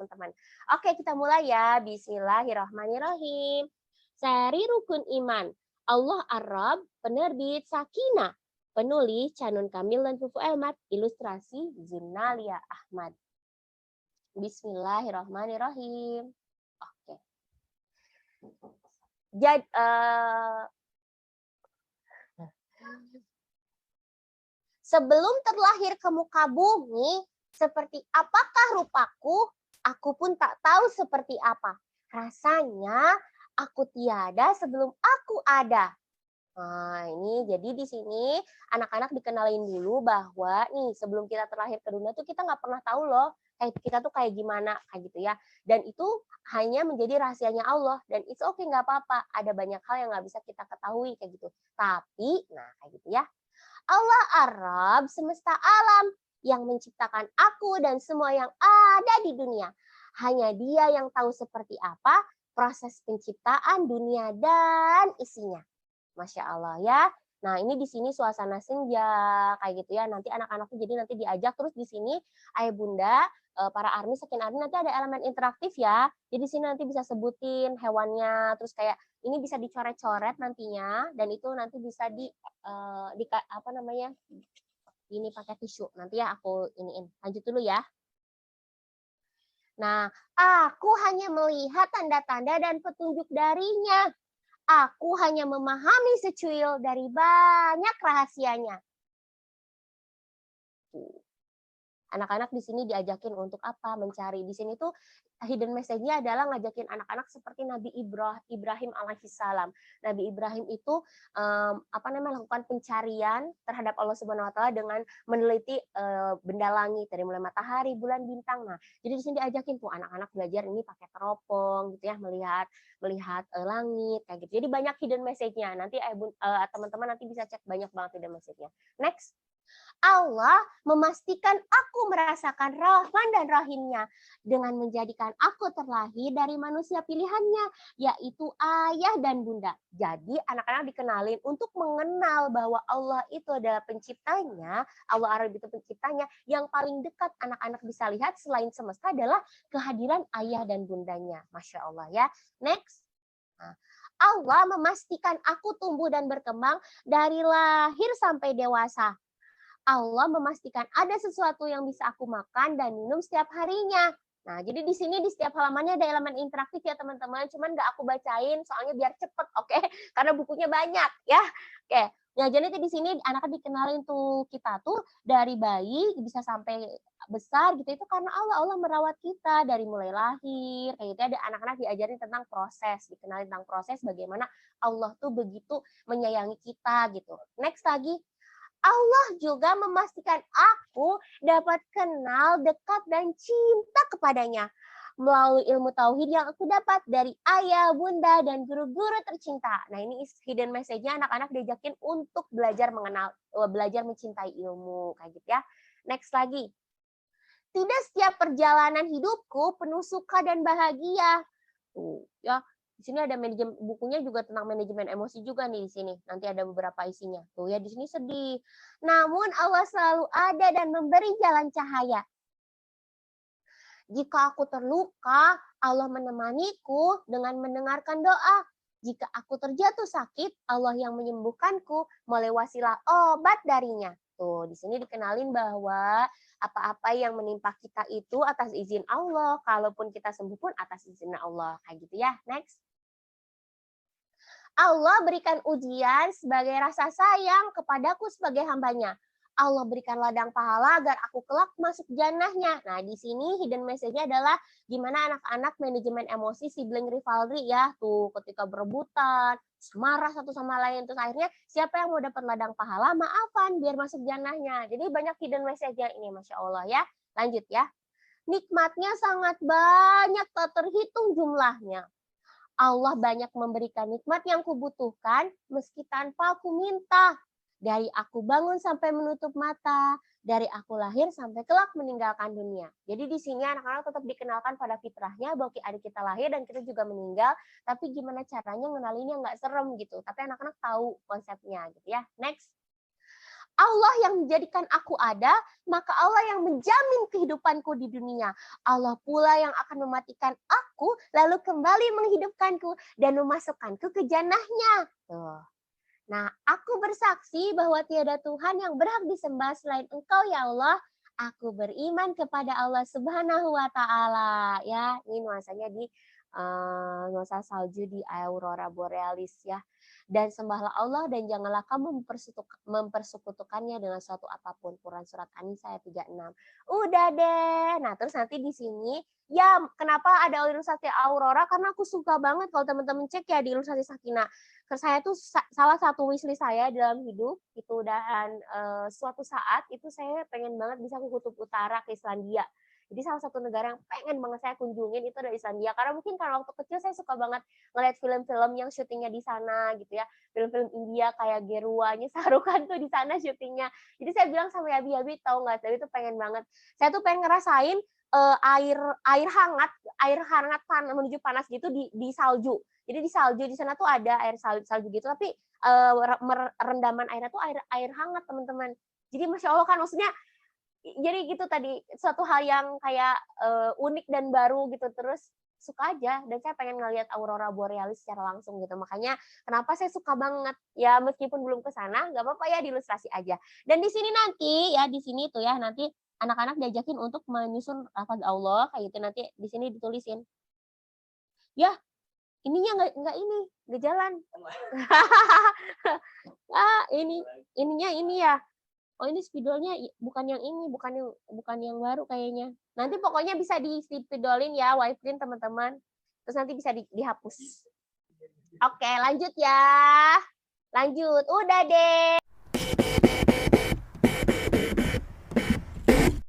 teman-teman. Oke, kita mulai ya. Bismillahirrahmanirrahim. Seri Rukun Iman. Allah Ar-Rabb, penerbit Sakinah. Penulis Canun Kamil dan Fufu Elmat. Ilustrasi Zunalia Ahmad. Bismillahirrahmanirrahim. Oke. Jadi, sebelum terlahir ke muka bumi, seperti apakah rupaku, aku pun tak tahu seperti apa. Rasanya aku tiada sebelum aku ada. Nah, ini jadi di sini anak-anak dikenalin dulu bahwa nih sebelum kita terlahir ke dunia tuh kita nggak pernah tahu loh kita tuh kayak gimana kayak gitu ya. Dan itu hanya menjadi rahasianya Allah dan itu oke nggak apa-apa. Ada banyak hal yang nggak bisa kita ketahui kayak gitu. Tapi, nah kayak gitu ya. Allah Ar-Rabb semesta alam yang menciptakan aku dan semua yang ada di dunia. Hanya Dia yang tahu seperti apa proses penciptaan dunia dan isinya. Masya Allah ya. Nah ini di sini suasana senja kayak gitu ya. Nanti anak-anaknya jadi nanti diajak terus di sini ayah bunda para army sekian army nanti ada elemen interaktif ya. Jadi di sini nanti bisa sebutin hewannya terus kayak ini bisa dicoret-coret nantinya dan itu nanti bisa di apa namanya ini pakai tisu. Nanti ya aku iniin. Lanjut dulu ya. Nah, aku hanya melihat tanda-tanda dan petunjuk darinya. Aku hanya memahami secuil dari banyak rahasianya. Anak-anak di sini diajakin untuk apa? Mencari. Di sini tuh hidden message-nya adalah ngajakin anak-anak seperti Nabi Ibrahim alaihissalam. Nabi Ibrahim itu melakukan pencarian terhadap Allah Subhanahu wa taala dengan meneliti benda langit dari mulai matahari, bulan, bintang. Nah, jadi di sini diajakin tuh anak-anak belajar ini pakai teropong gitu ya, melihat langit kayak gitu. Jadi banyak hidden message-nya. Nanti teman-teman nanti bisa cek banyak banget hidden message-nya. Next. Allah memastikan aku merasakan Rahman dan Rahimnya dengan menjadikan aku terlahir dari manusia pilihannya, yaitu ayah dan bunda. Jadi anak-anak dikenalin untuk mengenal bahwa Allah itu adalah penciptanya, Allah Ar-Rabb itu penciptanya, yang paling dekat anak-anak bisa lihat selain semesta adalah kehadiran ayah dan bundanya. Masya Allah ya. Next. Nah, Allah memastikan aku tumbuh dan berkembang dari lahir sampai dewasa. Allah memastikan ada sesuatu yang bisa aku makan dan minum setiap harinya. Nah, jadi di sini di setiap halamannya ada elemen interaktif ya teman-teman. Cuman nggak aku bacain soalnya biar cepet, oke? Karena bukunya banyak ya. Oke. Nah, jadi di sini anak dikenalin tuh kita tuh dari bayi bisa sampai besar gitu itu karena Allah merawat kita dari mulai lahir kayak gitu ada anak-anak diajarin tentang proses, dikenalin tentang proses bagaimana Allah tuh begitu menyayangi kita gitu. Next lagi Allah juga memastikan aku dapat kenal dekat dan cinta kepadanya melalui ilmu tauhid yang aku dapat dari ayah, bunda, dan guru-guru tercinta. Nah ini hidden message-nya anak-anak diajakin untuk belajar mengenal, belajar mencintai ilmu kayak gitu ya. Next lagi. Tidak setiap perjalanan hidupku penuh suka dan bahagia. Tuh, ya. Di sini ada manajemen bukunya juga tentang manajemen emosi juga nih di sini. Nanti ada beberapa isinya. Tuh ya di sini sedih. Namun Allah selalu ada dan memberi jalan cahaya. Jika aku terluka, Allah menemaniku dengan mendengarkan doa. Jika aku terjatuh sakit, Allah yang menyembuhkanku melalui wasilah obat darinya. Tuh, di sini dikenalin bahwa apa-apa yang menimpa kita itu atas izin Allah. Kalaupun kita sembuh pun atas izin Allah. Kayak gitu ya. Next. Allah berikan ujian sebagai rasa sayang kepadaku sebagai hambanya. Allah berikan ladang pahala agar aku kelak masuk jannahnya. Nah, di sini hidden message-nya adalah gimana anak-anak manajemen emosi sibling rivalry ya. Tuh, ketika berebutan, marah satu sama lain. Terus akhirnya siapa yang mau dapat ladang pahala, maafan biar masuk jannahnya. Jadi banyak hidden message-nya ini, Masya Allah ya. Lanjut ya. Nikmatnya sangat banyak, tak terhitung jumlahnya. Allah banyak memberikan nikmat yang kubutuhkan meski tanpa aku minta. Dari aku bangun sampai menutup mata, dari aku lahir sampai kelak meninggalkan dunia. Jadi di sini anak-anak tetap dikenalkan pada fitrahnya bahwa adik kita lahir dan kita juga meninggal, tapi gimana caranya ngenalinnya nggak serem gitu. Tapi anak-anak tahu konsepnya gitu ya. Next. Allah yang menjadikan aku ada, maka Allah yang menjamin kehidupanku di dunia. Allah pula yang akan mematikan aku, lalu kembali menghidupkanku dan memasukkanku ke jannahnya. Tuh. Nah, aku bersaksi bahwa tiada Tuhan yang berhak disembah selain Engkau ya Allah. Aku beriman kepada Allah Subhanahu wa taala. Ya, ini nuansanya di nuansa salju di aurora borealis ya. Dan sembahlah Allah dan janganlah kamu mempersekutukannya dengan suatu apapun. Quran surat An-Nisa ayat 36. Udah deh. Nah, terus nanti di sini ya kenapa ada ilustrasi aurora? Karena aku suka banget kalau teman-teman cek ya di ilustrasi Sakinah. Saya tuh salah satu wishlist saya dalam hidup itu, dan suatu saat itu saya pengen banget bisa ke Kutub Utara, ke Islandia. Jadi salah satu negara yang pengen banget saya kunjungin itu adalah Islandia. Karena mungkin karena waktu kecil saya suka banget ngeliat film-film yang syutingnya di sana gitu ya. Film-film India kayak Geruanya Sarukan tuh di sana syutingnya. Jadi saya bilang sama Yabi, tahu nggak? Saya itu pengen banget. Saya tuh pengen ngerasain air hangat menuju panas gitu di salju. Jadi di salju di sana tuh ada air salju gitu, tapi rendaman airnya tuh air hangat teman-teman. Jadi masya Allah kan, maksudnya jadi gitu tadi suatu hal yang kayak unik dan baru gitu, terus suka aja, dan saya pengen ngelihat aurora borealis secara langsung gitu. Makanya kenapa saya suka banget ya, meskipun belum ke sana nggak apa-apa ya, diilustrasi aja. Dan di sini nanti ya, di sini tuh ya nanti anak-anak diajakin untuk menyusun lafaz Allah kayak gitu, nanti di sini ditulisin. Ya, ininya nggak jalan. Ininya ini ya. Oh, ini spidolnya bukan yang ini, bukan yang baru kayaknya. Nanti pokoknya bisa di spidolin ya, wiprint teman-teman. Terus nanti bisa dihapus. Oke, lanjut ya. Lanjut. Udah deh.